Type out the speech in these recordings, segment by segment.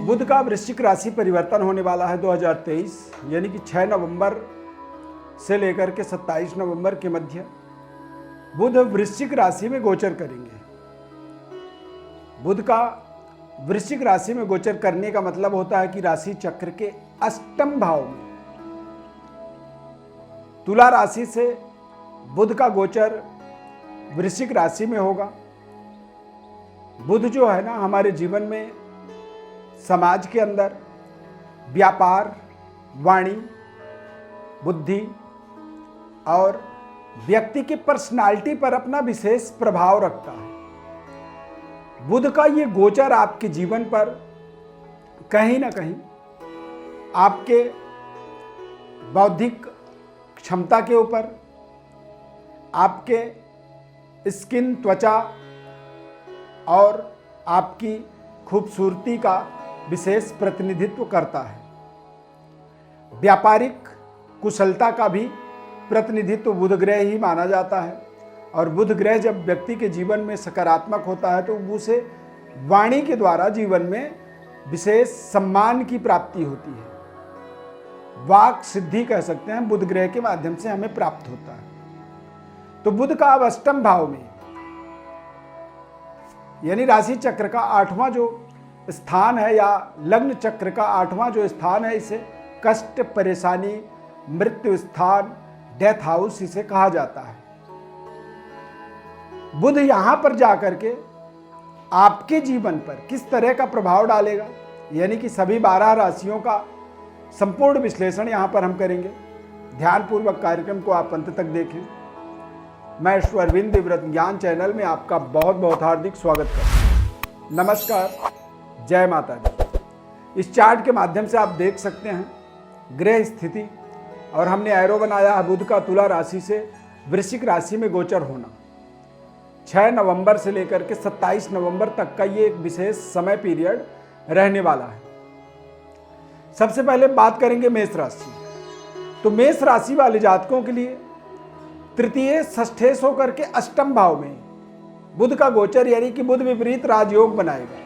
बुध का वृश्चिक राशि परिवर्तन होने वाला है 2023 यानी कि 6 नवंबर से लेकर के 27 नवंबर के मध्य बुध वृश्चिक राशि में गोचर करेंगे। बुध का वृश्चिक राशि में गोचर करने का मतलब होता है कि राशि चक्र के अष्टम भाव में तुला राशि से बुध का गोचर वृश्चिक राशि में होगा। बुध जो है ना, हमारे जीवन में समाज के अंदर व्यापार, वाणी, बुद्धि और व्यक्ति की पर्सनालिटी पर अपना विशेष प्रभाव रखता है। बुध का ये गोचर आपके जीवन पर कहीं ना कहीं आपके बौद्धिक क्षमता के ऊपर, आपके स्किन, त्वचा और आपकी खूबसूरती का विशेष प्रतिनिधित्व करता है। व्यापारिक कुशलता का भी प्रतिनिधित्व बुध ग्रह ही माना जाता है। और बुध ग्रह जब व्यक्ति के जीवन में सकारात्मक होता है तो उसे वाणी के द्वारा जीवन में विशेष सम्मान की प्राप्ति होती है। वाक सिद्धि कह सकते हैं, बुध ग्रह के माध्यम से हमें प्राप्त होता है। तो बुध का अब अष्टम भाव में यानी राशि चक्र का 8वां जो स्थान है या लग्न चक्र का 8वां जो स्थान है, इसे कष्ट, परेशानी, मृत्यु स्थान, डेथ हाउस इसे कहा जाता है। बुध यहां पर जाकर के आपके जीवन पर किस तरह का प्रभाव डालेगा, यानी कि सभी 12 राशियों का संपूर्ण विश्लेषण यहां पर हम करेंगे। ध्यानपूर्वक कार्यक्रम को आप अंत तक देखें। मैं ईश्वरविंद व्रत ज्ञान चैनल में आपका बहुत बहुत हार्दिक स्वागत करता हूं। नमस्कार, जय माता दी। इस चार्ट के माध्यम से आप देख सकते हैं ग्रह स्थिति, और हमने एरो बनाया है बुध का तुला राशि से वृश्चिक राशि में गोचर होना। 6 नवंबर से लेकर के 27 नवंबर तक का ये एक विशेष समय पीरियड रहने वाला है। सबसे पहले बात करेंगे मेष राशि। तो मेष राशि वाले जातकों के लिए तृतीय षष्ठेश होकर के अष्टम भाव में बुध का गोचर, यानी कि बुध विपरीत राजयोग बनाएगा।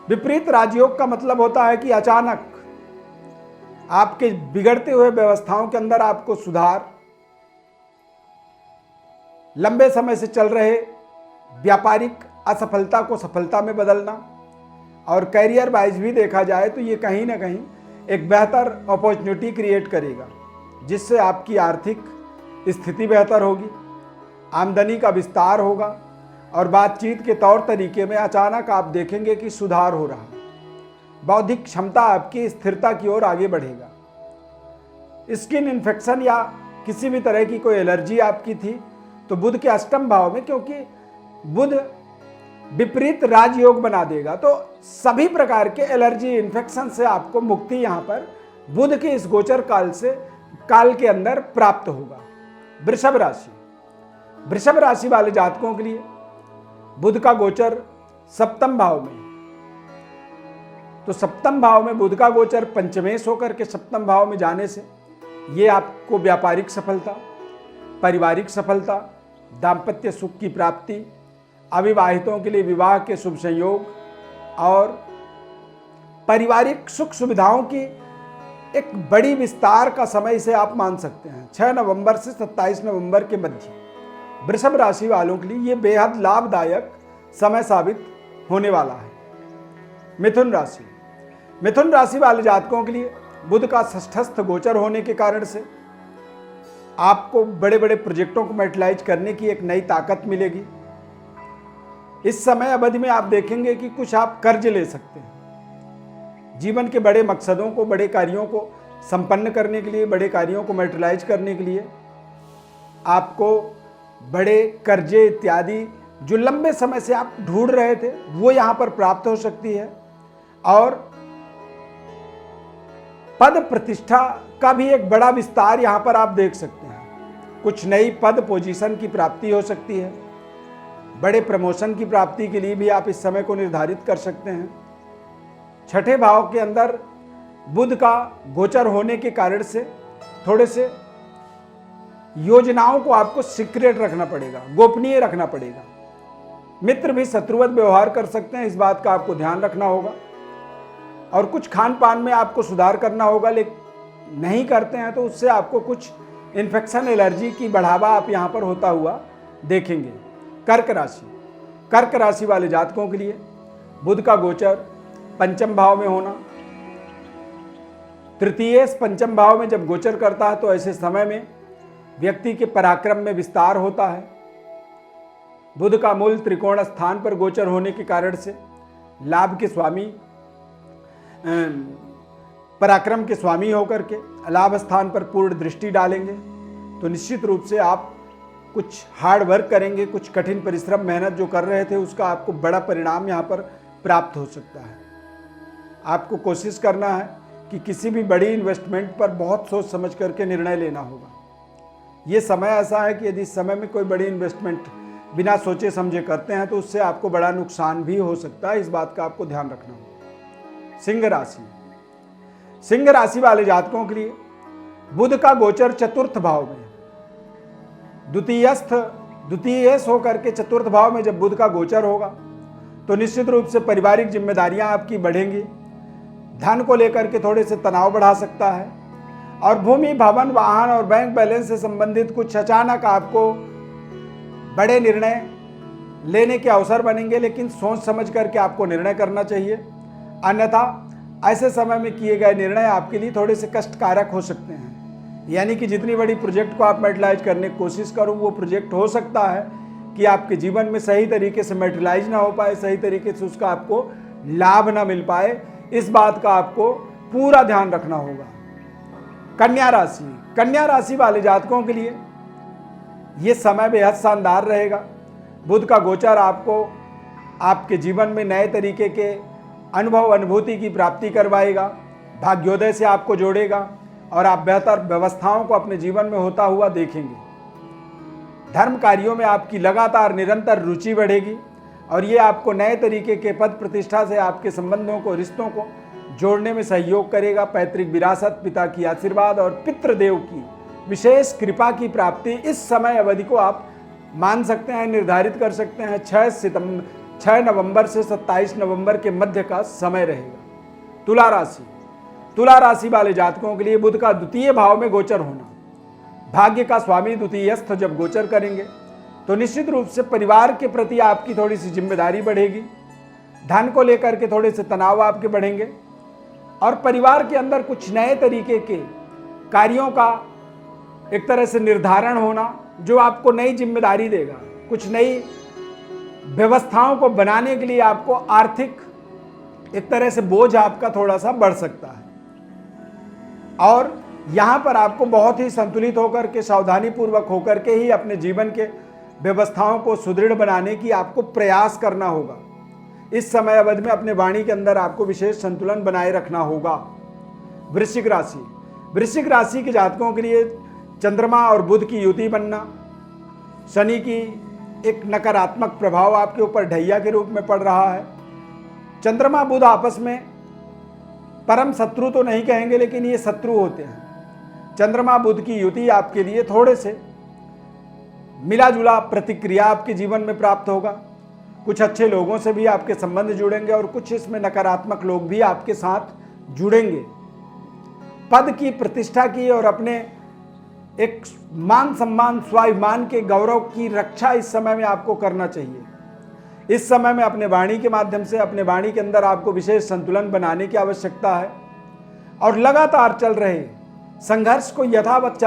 विपरीत राजयोग का मतलब होता है कि अचानक आपके बिगड़ते हुए व्यवस्थाओं के अंदर आपको सुधार, लंबे समय से चल रहे व्यापारिक असफलता को सफलता में बदलना, और कैरियर वाइज भी देखा जाए तो ये कहीं ना कहीं एक बेहतर अपॉर्चुनिटी क्रिएट करेगा, जिससे आपकी आर्थिक स्थिति बेहतर होगी, आमदनी का विस्तार होगा, और बातचीत के तौर तरीके में अचानक आप देखेंगे कि सुधार हो रहा है। बौद्धिक क्षमता आपकी स्थिरता की ओर आगे बढ़ेगा। स्किन इन्फेक्शन या किसी भी तरह की कोई एलर्जी आपकी थी तो बुध के अष्टम भाव में, क्योंकि बुध विपरीत राजयोग बना देगा, तो सभी प्रकार के एलर्जी इन्फेक्शन से आपको मुक्ति यहां पर बुध के इस गोचर काल के अंदर प्राप्त होगा। वृषभ राशि। वृषभ राशि वाले जातकों के लिए बुध का गोचर सप्तम भाव में। तो सप्तम भाव में बुध का गोचर पंचमेश होकर के सप्तम भाव में जाने से ये आपको व्यापारिक सफलता, पारिवारिक सफलता, दाम्पत्य सुख की प्राप्ति, अविवाहितों के लिए विवाह के शुभ संयोग और पारिवारिक सुख सुविधाओं की एक बड़ी विस्तार का समय इसे आप मान सकते हैं। 6 नवंबर से 27 नवंबर के मध्य वृषभ राशि वालों के लिए यह बेहद लाभदायक समय साबित होने वाला है। मिथुन राशि। मिथुन राशि वाले जातकों के लिए बुध का षष्ठस्थ गोचर होने के कारण से आपको बड़े बड़े प्रोजेक्टों को मैटेरियलाइज करने की एक नई ताकत मिलेगी। इस समय अवधि में आप देखेंगे कि कुछ आप कर्ज ले सकते हैं। जीवन के बड़े मकसदों को, बड़े कार्यों को संपन्न करने के लिए, बड़े कार्यों को मैटेरियलाइज करने के लिए आपको बड़े कर्जे इत्यादि जो लंबे समय से आप ढूंढ रहे थे वो यहां पर प्राप्त हो सकती है। और पद प्रतिष्ठा का भी एक बड़ा विस्तार यहां पर आप देख सकते हैं। कुछ नई पद पोजीशन की प्राप्ति हो सकती है। बड़े प्रमोशन की प्राप्ति के लिए भी आप इस समय को निर्धारित कर सकते हैं। छठे भाव के अंदर बुध का गोचर होने के कारण से थोड़े से योजनाओं को आपको सीक्रेट रखना पड़ेगा, गोपनीय रखना पड़ेगा। मित्र भी शत्रुवत व्यवहार कर सकते हैं, इस बात का आपको ध्यान रखना होगा। और कुछ खान पान में आपको सुधार करना होगा, लेकिन नहीं करते हैं तो उससे आपको कुछ इन्फेक्शन एलर्जी की बढ़ावा आप यहाँ पर होता हुआ देखेंगे। कर्क राशि, कर्क राशि वाले जातकों के लिए बुध का गोचर पंचम भाव में होना, तृतीय पंचम भाव में जब गोचर करता है तो ऐसे समय में व्यक्ति के पराक्रम में विस्तार होता है। बुध का मूल त्रिकोण स्थान पर गोचर होने के कारण से लाभ के स्वामी, पराक्रम के स्वामी होकर के लाभ स्थान पर पूर्ण दृष्टि डालेंगे तो निश्चित रूप से आप कुछ हार्ड वर्क करेंगे, कुछ कठिन परिश्रम मेहनत जो कर रहे थे उसका आपको बड़ा परिणाम यहाँ पर प्राप्त हो सकता है। आपको कोशिश करना है कि किसी भी बड़ी इन्वेस्टमेंट पर बहुत सोच समझ करके निर्णय लेना होगा। ये समय ऐसा है कि यदि इस समय में कोई बड़ी इन्वेस्टमेंट बिना सोचे समझे करते हैं तो उससे आपको बड़ा नुकसान भी हो सकता है, इस बात का आपको ध्यान रखना होगा। सिंह राशि, सिंह राशि वाले जातकों के लिए बुध का गोचर चतुर्थ भाव में, द्वितीय होकर के चतुर्थ भाव में जब बुध का गोचर होगा तो निश्चित रूप से पारिवारिक जिम्मेदारियां आपकी बढ़ेंगी। धन को लेकर के थोड़े से तनाव बढ़ा सकता है और भूमि, भवन, वाहन और बैंक बैलेंस से संबंधित कुछ अचानक आपको बड़े निर्णय लेने के अवसर बनेंगे, लेकिन सोच समझ करके आपको निर्णय करना चाहिए, अन्यथा ऐसे समय में किए गए निर्णय आपके लिए थोड़े से कष्टकारक हो सकते हैं। यानी कि जितनी बड़ी प्रोजेक्ट को आप मेटलाइज करने की कोशिश करो वो प्रोजेक्ट हो सकता है कि आपके जीवन में सही तरीके से मेटलाइज ना हो पाए, सही तरीके से उसका आपको लाभ ना मिल पाए। इस बात का आपको पूरा ध्यान रखना होगा। कन्या राशि, कन्या राशि वाले जातकों के लिए ये समय बेहद शानदार रहेगा। बुध का गोचर आपको आपके जीवन में नए तरीके के अनुभव, अनुभूति की प्राप्ति करवाएगा, भाग्योदय से आपको जोड़ेगा और आप बेहतर व्यवस्थाओं को अपने जीवन में होता हुआ देखेंगे। धर्म कार्यों में आपकी लगातार निरंतर रुचि बढ़ेगी और ये आपको नए तरीके के पद प्रतिष्ठा से आपके संबंधों को, रिश्तों को जोड़ने में सहयोग करेगा। पैतृक विरासत, पिता की आशीर्वाद और पितृदेव की विशेष कृपा की प्राप्ति इस समय अवधि को आप मान सकते हैं, निर्धारित कर सकते हैं। 6 नवंबर से 27 नवंबर के मध्य का समय रहेगा। तुला राशि, तुला राशि वाले जातकों के लिए बुध का द्वितीय भाव में गोचर होना, भाग्य का स्वामी द्वितीयस्थ जब गोचर करेंगे तो निश्चित रूप से परिवार के प्रति आपकी थोड़ी सी जिम्मेदारी बढ़ेगी। धन को लेकर के थोड़े से तनाव आपके बढ़ेंगे और परिवार के अंदर कुछ नए तरीके के कार्यों का एक तरह से निर्धारण होना जो आपको नई जिम्मेदारी देगा। कुछ नई व्यवस्थाओं को बनाने के लिए आपको आर्थिक एक तरह से बोझ आपका थोड़ा सा बढ़ सकता है और यहाँ पर आपको बहुत ही संतुलित होकर के, सावधानी पूर्वक होकर के ही अपने जीवन के व्यवस्थाओं को सुदृढ़ बनाने की आपको प्रयास करना होगा। इस समय अवधि में अपने वाणी के अंदर आपको विशेष संतुलन बनाए रखना होगा। वृश्चिक राशि, वृश्चिक राशि के जातकों के लिए चंद्रमा और बुध की युति बनना, शनि की एक नकारात्मक प्रभाव आपके ऊपर ढैया के रूप में पड़ रहा है। चंद्रमा बुध आपस में परम शत्रु तो नहीं कहेंगे, लेकिन ये शत्रु होते हैं। चंद्रमा बुध की युति आपके लिए थोड़े से मिला जुला प्रतिक्रिया आपके जीवन में प्राप्त होगा। कुछ अच्छे लोगों से भी आपके संबंध जुड़ेंगे और कुछ इसमें नकारात्मक लोग भी आपके साथ जुड़ेंगे। पद की, प्रतिष्ठा की और अपने एक मान सम्मान, स्वाभिमान के गौरव की रक्षा इस समय में आपको करना चाहिए। इस समय में अपने वाणी के माध्यम से, अपने वाणी के अंदर आपको विशेष संतुलन बनाने की आवश्यकता है और लगातार चल रहे संघर्ष को यथावत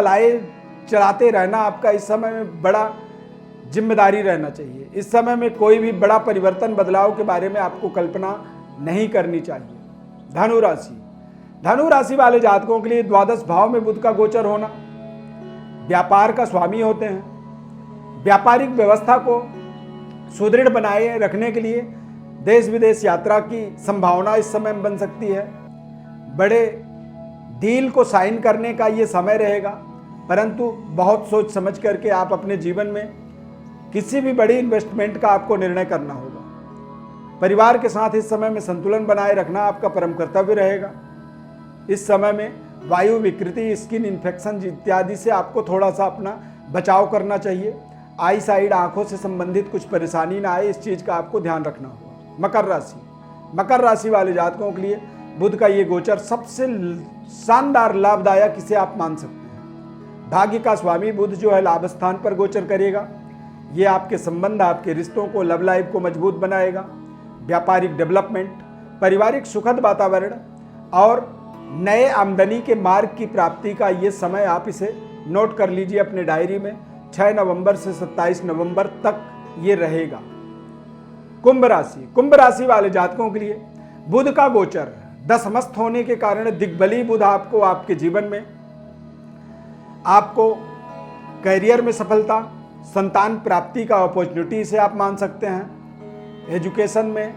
चलाते रहना आपका इस समय में बड़ा जिम्मेदारी रहना चाहिए। इस समय में कोई भी बड़ा परिवर्तन, बदलाव के बारे में आपको कल्पना नहीं करनी चाहिए। धनु राशि, धनु राशि वाले जातकों के लिए द्वादश भाव में बुध का गोचर होना, व्यापार का स्वामी होते हैं। व्यापारिक व्यवस्था को सुदृढ़ बनाए रखने के लिए देश विदेश यात्रा की संभावना इस समय में बन सकती है। बड़े डील को साइन करने का ये समय रहेगा, परंतु बहुत सोच समझ करके आप अपने जीवन में किसी भी बड़ी इन्वेस्टमेंट का आपको निर्णय करना होगा। परिवार के साथ इस समय में संतुलन बनाए रखना आपका परम कर्तव्य रहेगा। इस समय में वायु विकृति, स्किन इन्फेक्शन इत्यादि से आपको थोड़ा सा अपना बचाव करना चाहिए। आई साइड, आंखों से संबंधित कुछ परेशानी ना आए, इस चीज़ का आपको ध्यान रखना होगा। मकर राशि, मकर राशि वाले जातकों के लिए बुध का ये गोचर सबसे शानदार लाभदायक इसे आप मान सकते हैं। भाग्य का स्वामी बुध जो है लाभ स्थान पर गोचर करेगा। ये आपके संबंध, आपके रिश्तों को, लव लाइफ को मजबूत बनाएगा। व्यापारिक डेवलपमेंट, पारिवारिक सुखद वातावरण और नए आमदनी के मार्ग की प्राप्ति का ये समय आप इसे नोट कर लीजिए अपने डायरी में। 6 नवंबर से 27 नवंबर तक ये रहेगा। कुंभ राशि, कुंभ राशि वाले जातकों के लिए बुध का गोचर दशमस्थ होने के कारण दिग्बली बुध आपको आपके जीवन में आपको करियर में सफलता, संतान प्राप्ति का अपॉर्चुनिटी से आप मान सकते हैं। एजुकेशन में,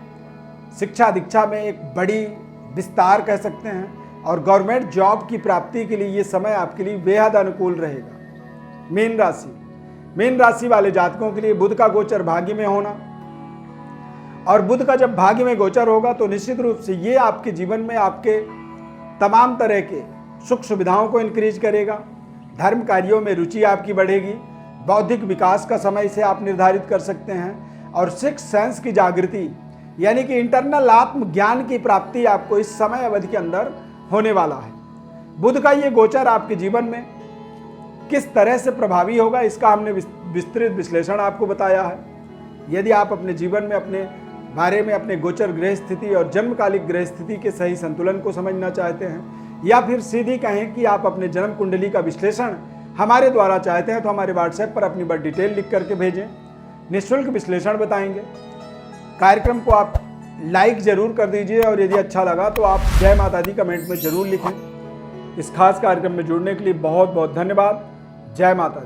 शिक्षा दीक्षा में एक बड़ी विस्तार कह सकते हैं और गवर्नमेंट जॉब की प्राप्ति के लिए ये समय आपके लिए बेहद अनुकूल रहेगा। मीन राशि, मीन राशि वाले जातकों के लिए बुध का गोचर भाग्य में होना और बुध का जब भाग्य में गोचर होगा तो निश्चित रूप से ये आपके जीवन में आपके तमाम तरह के सुख सुविधाओं को इंक्रीज करेगा। धर्म कार्यों में रुचि आपकी बढ़ेगी। बौद्धिक विकास का समय इसे आप निर्धारित कर सकते हैं और सिक्स सेंस की जागृति यानी कि इंटरनल आत्मज्ञान की प्राप्ति आपको इस समय अवधि के अंदर होने वाला है। बुध का ये गोचर आपके जीवन में किस तरह से प्रभावी होगा इसका हमने विस्तृत विश्लेषण आपको बताया है। यदि आप अपने जीवन में अपने बारे में अपने गोचर ग्रह स्थिति और जन्मकालिक ग्रह स्थिति के सही संतुलन को समझना चाहते हैं या फिर सीधी कहें कि आप अपने जन्म कुंडली का विश्लेषण हमारे द्वारा चाहते हैं तो हमारे व्हाट्सएप पर अपनी बर्थ डिटेल लिख करके भेजें। निःशुल्क विश्लेषण बताएंगे। कार्यक्रम को आप लाइक जरूर कर दीजिए और यदि अच्छा लगा तो आप जय माता दी कमेंट में जरूर लिखें। इस खास कार्यक्रम में जुड़ने के लिए बहुत बहुत धन्यवाद। जय माता दी।